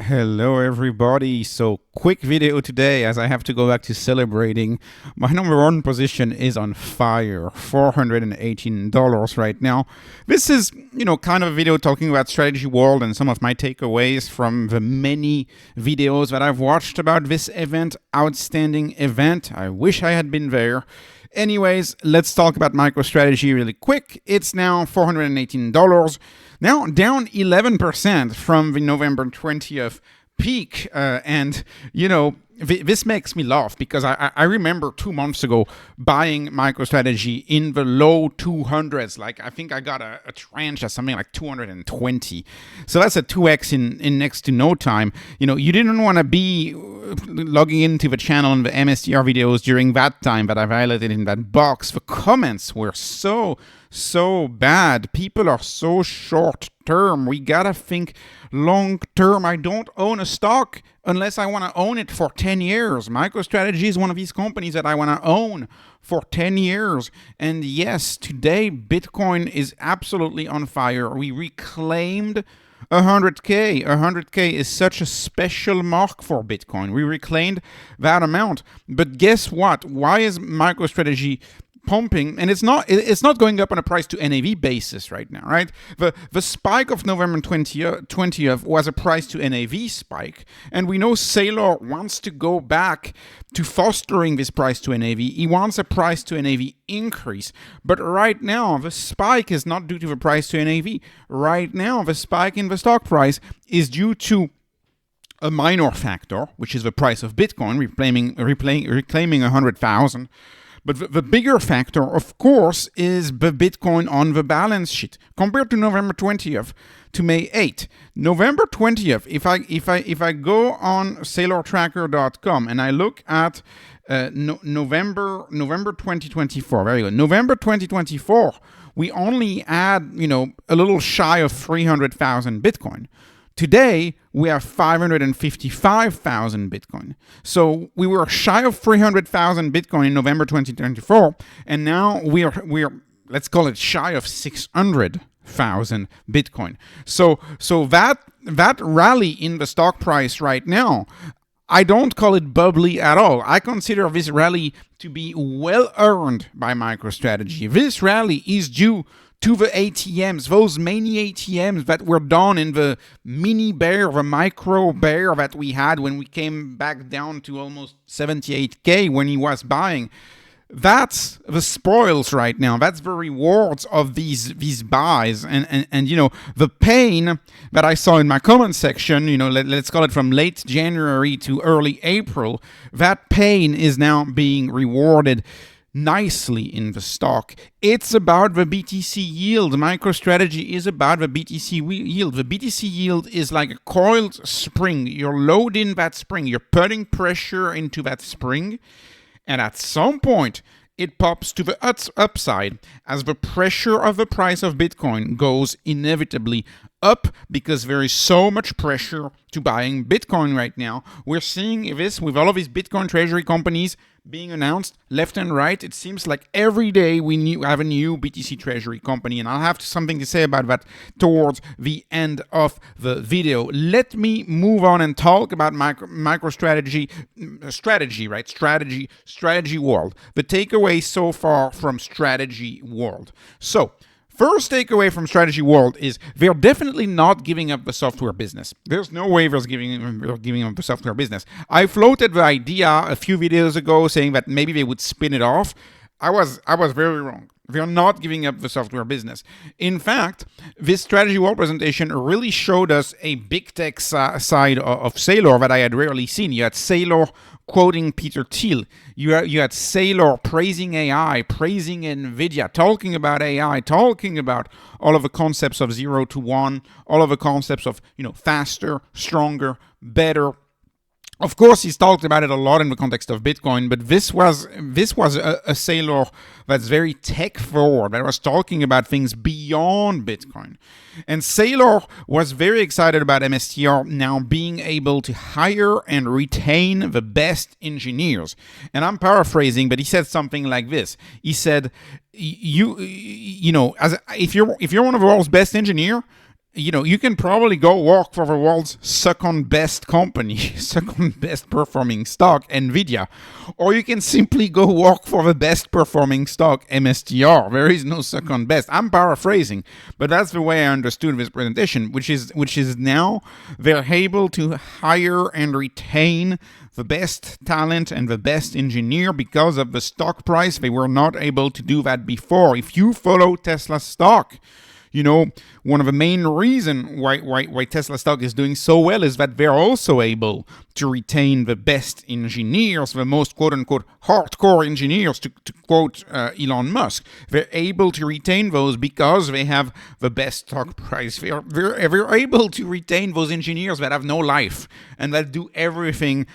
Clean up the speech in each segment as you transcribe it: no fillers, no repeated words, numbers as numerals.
Hello everybody. So quick video today as I have to go back to celebrating. My number one position is on fire, $418 right now. This is, kind of a video talking about strategy world and some of my takeaways from the many videos that I've watched about this event. Outstanding event. I wish I had been there. Anyways, let's talk about MicroStrategy really quick. It's now $418. Now down 11% from the November 20th peak. This makes me laugh because I remember 2 months ago buying MicroStrategy in the low 200s. Like I think I got a tranche at something like 220. So that's a 2x in next to no time. You didn't want to be logging into the channel and the MSTR videos during that time that I highlighted in that box. The comments were so bad. People are so short term. We gotta think long term. I don't own a stock unless I want to own it for 10 years. MicroStrategy is one of these companies that I want to own for 10 years. And yes, today Bitcoin is absolutely on fire. We reclaimed 100K. 100K is such a special mark for Bitcoin. We reclaimed that amount. But guess what? Why is MicroStrategy pumping? And it's not going up on a price to NAV basis right now, right? The spike of November 20th was a price to NAV spike, and we know Saylor wants to go back to fostering this price to NAV. He wants a price to NAV increase, but right now the spike is not due to the price to NAV. Right now the spike in the stock price is due to a minor factor, which is the price of Bitcoin reclaiming 100,000. But the bigger factor, of course, is the Bitcoin on the balance sheet compared to November 20th to May 8th. November 20th, if I go on SaylorTracker.com and I look at November 2024, very good. November 2024, we only add a little shy of 300,000 Bitcoin. Today, we have 555,000 Bitcoin. So we were shy of 300,000 Bitcoin in November 2024, and now we're let's call it shy of 600,000 Bitcoin. So that rally in the stock price right now, I don't call it bubbly at all. I consider this rally to be well earned by MicroStrategy. This rally is due to the ATMs, those many ATMs that were done in the mini bear, the micro bear that we had when we came back down to almost 78K when he was buying. That's the spoils right now. That's the rewards of these buys. And the pain that I saw in my comment section, let's call it from late January to early April, that pain is now being rewarded nicely in the stock. It's about the BTC yield. MicroStrategy is about the BTC yield. The BTC yield is like a coiled spring. You're loading that spring. You're putting pressure into that spring, and at some point, it pops to the upside as the pressure of the price of Bitcoin goes inevitably up because there is so much pressure to buying Bitcoin right now. We're seeing this with all of these Bitcoin treasury companies being announced left and right. It seems like every day we have a new BTC treasury company, and I'll have something to say about that towards the end of the video. Let me move on and talk about MicroStrategy world. The takeaway so far from strategy world. So, first takeaway from strategy world is they're definitely not giving up the software business. There's no way they're giving up the software business. I floated the idea a few videos ago saying that maybe they would spin it off. I was very wrong. They're not giving up the software business. In fact, this strategy world presentation really showed us a big tech side of Saylor that I had rarely seen. You had Saylor quoting Peter Thiel. You had Saylor praising AI, praising NVIDIA, talking about AI, talking about all of the concepts of 0 to 1, all of the concepts of faster, stronger, better. Of course, he's talked about it a lot in the context of Bitcoin, but this was a Saylor that's very tech forward, that was talking about things beyond Bitcoin. And Saylor was very excited about MSTR now being able to hire and retain the best engineers. And I'm paraphrasing, but he said something like this. He said, if you're one of the world's best engineers, you can probably go work for the world's second best company, second best performing stock, NVIDIA, or you can simply go work for the best performing stock, MSTR. There is no second best. I'm paraphrasing, but that's the way I understood this presentation, which is now they're able to hire and retain the best talent and the best engineer because of the stock price. They were not able to do that before. If you follow Tesla stock, one of the main reasons why Tesla stock is doing so well is that they're also able to retain the best engineers, the most quote-unquote hardcore engineers, to quote Elon Musk. They're able to retain those because they have the best stock price. They're able to retain those engineers that have no life and that do everything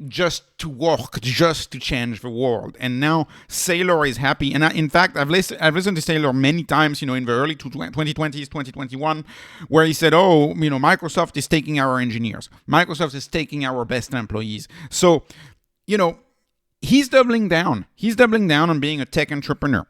just to work, just to change the world. And now Saylor is happy. And in fact, I've listened to Saylor many times, in the early 2020s, 2021, where he said, Microsoft is taking our engineers. Microsoft is taking our best employees. So, he's doubling down. He's doubling down on being a tech entrepreneur.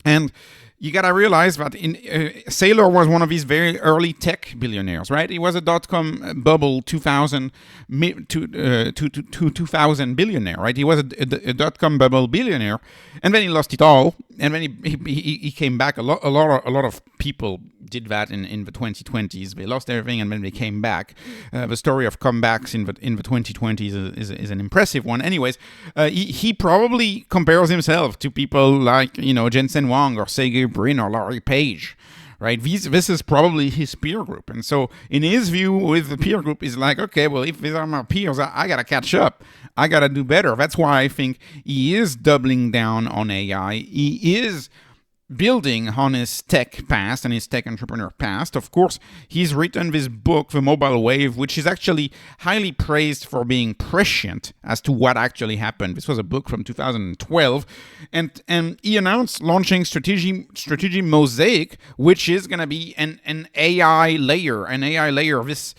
And you got to realize that Saylor was one of these very early tech billionaires, right? He was a dot-com bubble 2000 billionaire, right? He was a dot-com bubble billionaire, and then he lost it all, and then he came back. A lot of people did that in the 2020s. They lost everything, and then they came back. The story of comebacks in the 2020s is an impressive one. Anyways, he probably compares himself to people like Jensen Huang or Sergey Brin or Larry Page, right? This is probably his peer group. And so in his view with the peer group is like, okay, well, if these are my peers, I got to catch up. I got to do better. That's why I think he is doubling down on AI. He is building on his tech past and his tech entrepreneur past. Of course, he's written this book, The Mobile Wave, which is actually highly praised for being prescient as to what actually happened. This was a book from 2012, and he announced launching Strategy Mosaic, which is going to be an AI layer. This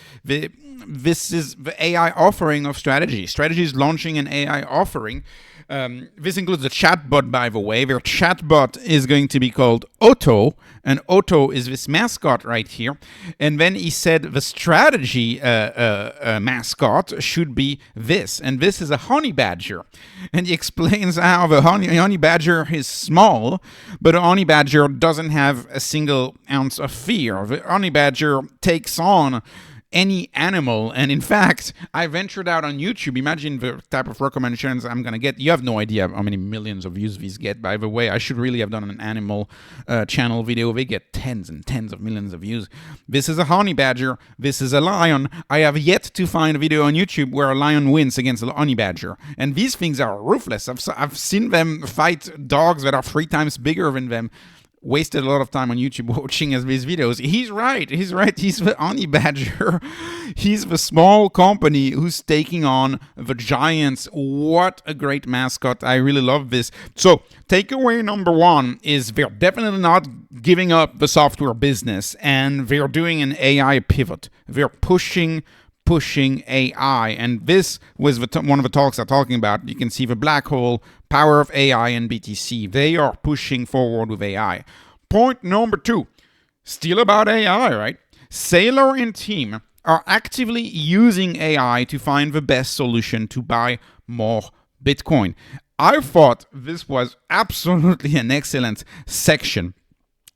is the AI offering of Strategy. Strategy is launching an AI offering. This includes a chatbot, by the way. Their chatbot is going to be called Otto, and Otto is this mascot right here. And then he said the strategy mascot should be this, and this is a honey badger. And he explains how the honey badger is small, but a honey badger doesn't have a single ounce of fear. The honey badger takes on any animal. And in fact, I ventured out on YouTube. Imagine the type of recommendations I'm going to get. You have no idea how many millions of views these get, by the way. I should really have done an animal channel video. They get tens and tens of millions of views. This is a honey badger. This is a lion. I have yet to find a video on YouTube where a lion wins against a honey badger. And these things are ruthless. I've seen them fight dogs that are 3 times bigger than them. Wasted a lot of time on YouTube watching these videos. He's right. He's the honey badger. He's the small company who's taking on the giants. What a great mascot. I really love this. So takeaway number 1 is they're definitely not giving up the software business, and they're doing an AI pivot. They're pushing AI, and this was one of the talks I'm talking about. You can see the black hole, power of AI and BTC. They are pushing forward with AI. Point number 2, still about AI, right? Saylor and team are actively using AI to find the best solution to buy more Bitcoin. I thought this was absolutely an excellent section.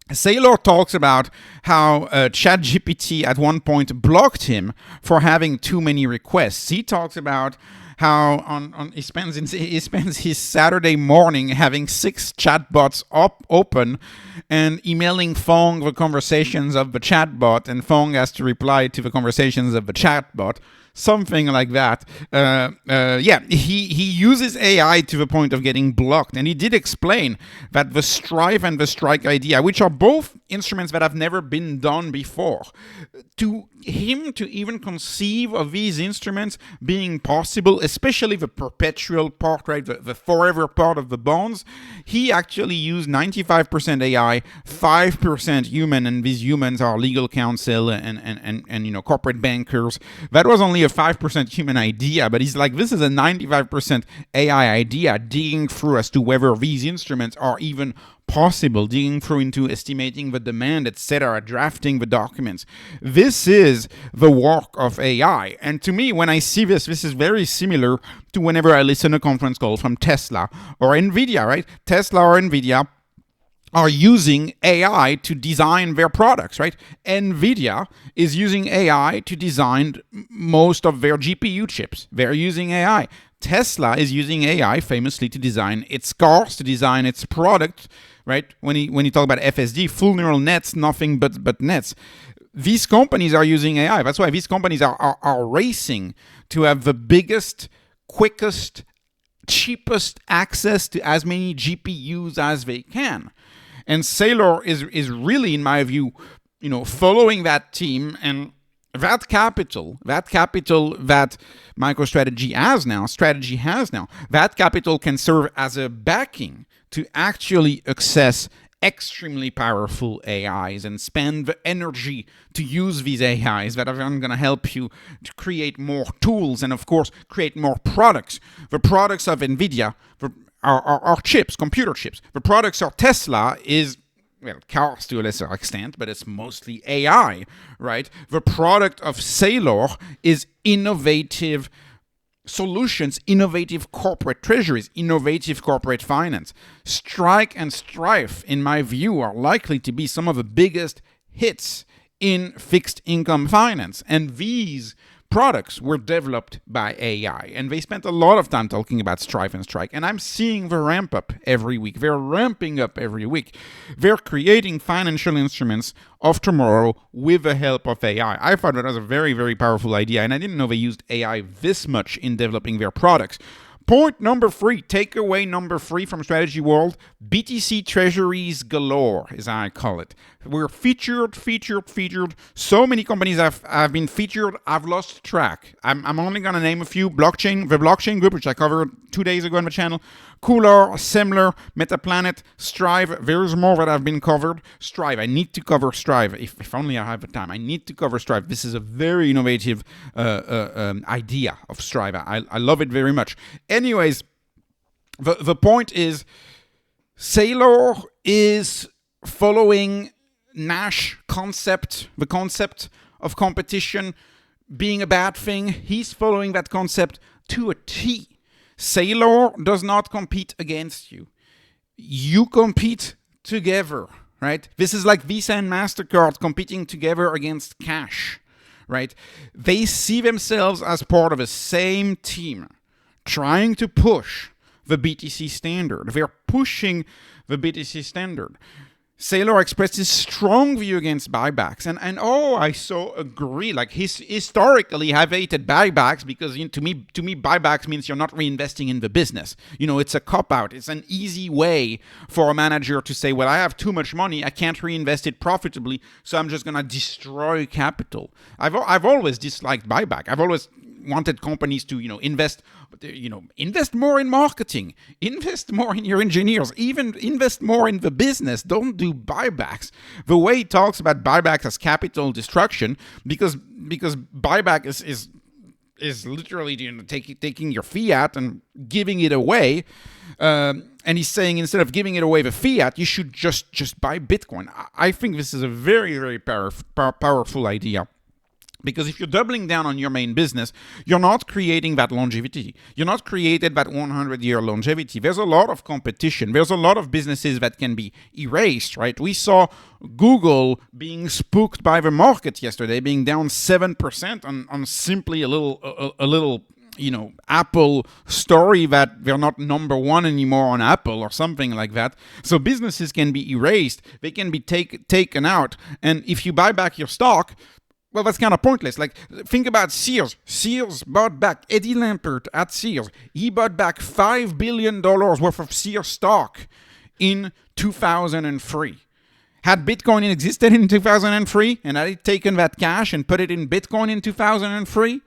Saylor talks about how ChatGPT at one point blocked him for having too many requests. He talks about how he spends his Saturday morning having 6 chatbots open and emailing Fong the conversations of the chatbot, and Fong has to reply to the conversations of the chatbot. Something like that. He uses AI to the point of getting blocked. And he did explain that the Strive and the Strike idea, which are both instruments that have never been done before, to him to even conceive of these instruments being possible, especially the perpetual part, right, the forever part of the bonds, he actually used 95% AI, 5% human, and these humans are legal counsel and corporate bankers. That was only a 5% human idea, but he's like, this is a 95% AI idea, digging through as to whether these instruments are even possible, digging through into estimating the demand, etc., drafting the documents. This is the work of AI. And to me, when I see this is very similar to whenever I listen to a conference call from Tesla or NVIDIA, right? Tesla or NVIDIA are using AI to design their products, right? NVIDIA is using AI to design most of their GPU chips. They're using AI. Tesla is using AI famously to design its cars, to design its product, right? When you talk about FSD, full neural nets, nothing but nets. These companies are using AI. That's why these companies are racing to have the biggest, quickest, cheapest access to as many GPUs as they can. And Saylor is really, in my view, following that team, and that capital that MicroStrategy has now, strategy has now, that capital can serve as a backing to actually access extremely powerful AIs and spend the energy to use these AIs that are going to help you to create more tools and, of course, create more products. The products of NVIDIA are chips, computer chips. The products of Tesla is, well, cars to a lesser extent, but it's mostly AI, right? The product of Saylor is innovative solutions, innovative corporate treasuries, innovative corporate finance. Strike and Strife, in my view, are likely to be some of the biggest hits in fixed income finance. And these products were developed by AI, and they spent a lot of time talking about Strife and Strike, and I'm seeing the ramp up every week. They're ramping up every week. They're creating financial instruments of tomorrow with the help of AI. I thought that was a very, very powerful idea, and I didn't know they used AI this much in developing their products. Point number 3, takeaway number 3 from Strategy World, BTC Treasuries galore, as I call it. We're featured. So many companies have been featured, I've lost track. I'm only going to name a few. The Blockchain Group, which I covered 2 days ago on the channel. Cooler, Semler, Metaplanet, Strive. There's more that have been covered. Strive, I need to cover Strive. If only I have the time. I need to cover Strive. This is a very innovative idea of Strive. I love it very much. Anyways, the point is, Saylor is following Nash concept, the concept of competition being a bad thing. He's following that concept to a T. Saylor does not compete against you. You compete together, right? This is like Visa and MasterCard competing together against cash, right? They see themselves as part of the same team, trying to push the BTC standard. They're pushing the BTC standard. Saylor expressed his strong view against buybacks, and I so agree. Like, historically, I've hated buybacks because to me, buybacks means you're not reinvesting in the business. It's a cop-out. It's an easy way for a manager to say, well, I have too much money, I can't reinvest it profitably, so I'm just gonna destroy capital. I've always disliked buyback. I've always wanted companies to, invest more in marketing, invest more in your engineers, even invest more in the business. Don't do buybacks. The way he talks about buybacks as capital destruction, because buyback is literally taking your fiat and giving it away. And he's saying, instead of giving it away the fiat, you should just buy Bitcoin. I think this is a very, very powerful idea. Because if you're doubling down on your main business, you're not creating that longevity. You're not creating that 100-year longevity. There's a lot of competition. There's a lot of businesses that can be erased, right? We saw Google being spooked by the market yesterday, being down 7% on simply a little Apple story that they're not number one anymore on Apple or something like that. So businesses can be erased. They can be taken out. And if you buy back your stock, well, that's kind of pointless. Like, think about Sears. Sears bought back Eddie Lampert at Sears. He bought back $5 billion worth of Sears stock in 2003. Had Bitcoin existed in 2003 and had he taken that cash and put it in Bitcoin in 2003,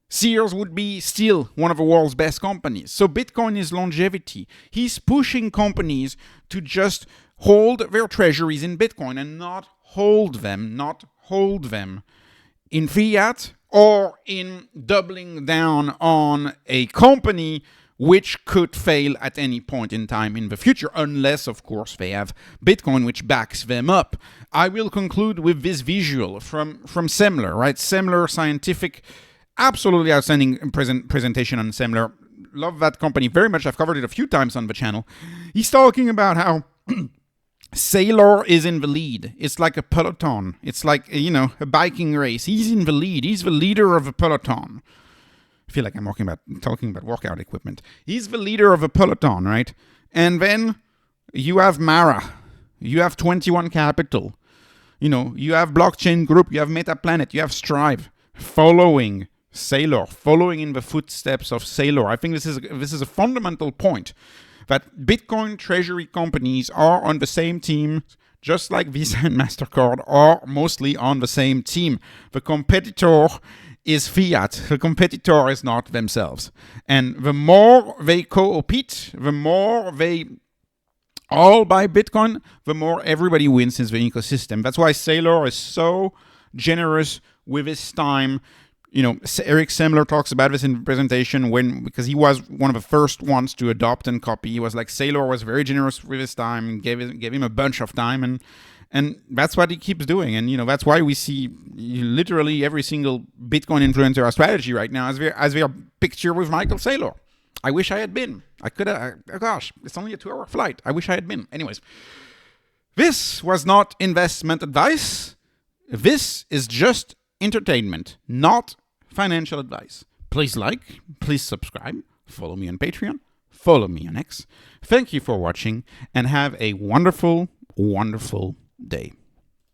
Sears would be still one of the world's best companies. So Bitcoin is longevity. He's pushing companies to just hold their treasuries in Bitcoin and not hold them in fiat or in doubling down on a company which could fail at any point in time in the future, unless, of course, they have Bitcoin, which backs them up. I will conclude with this visual from Saylor, right? Saylor Scientific, absolutely outstanding presentation on Saylor. Love that company very much. I've covered it a few times on the channel. He's talking about how Saylor is in the lead. It's like a peloton. It's like, a biking race. He's in the lead. He's the leader of a peloton. I feel like I'm talking about workout equipment. He's the leader of a peloton, right? And then you have Mara. You have 21 Capital. You have Blockchain Group. You have MetaPlanet. You have Strive following Saylor, following in the footsteps of Saylor. I think this is a fundamental point, that Bitcoin treasury companies are on the same team, just like Visa and MasterCard are mostly on the same team. The competitor is fiat. The competitor is not themselves. And the more they co-opete, the more they all buy Bitcoin, the more everybody wins in the ecosystem. That's why Saylor is so generous with his time. Eric Saylor talks about this in the presentation because he was one of the first ones to adopt and copy. He was like, Saylor was very generous with his time, gave him a bunch of time, and that's what he keeps doing. And that's why we see literally every single Bitcoin influencer or strategy right now as we are pictured with Michael Saylor. I wish I had been. I could have. Gosh, it's only a 2-hour flight. I wish I had been. Anyways, this was not investment advice. This is just entertainment, not financial advice. Please like, please subscribe, follow me on Patreon, follow me on X. Thank you for watching, and have a wonderful, wonderful day.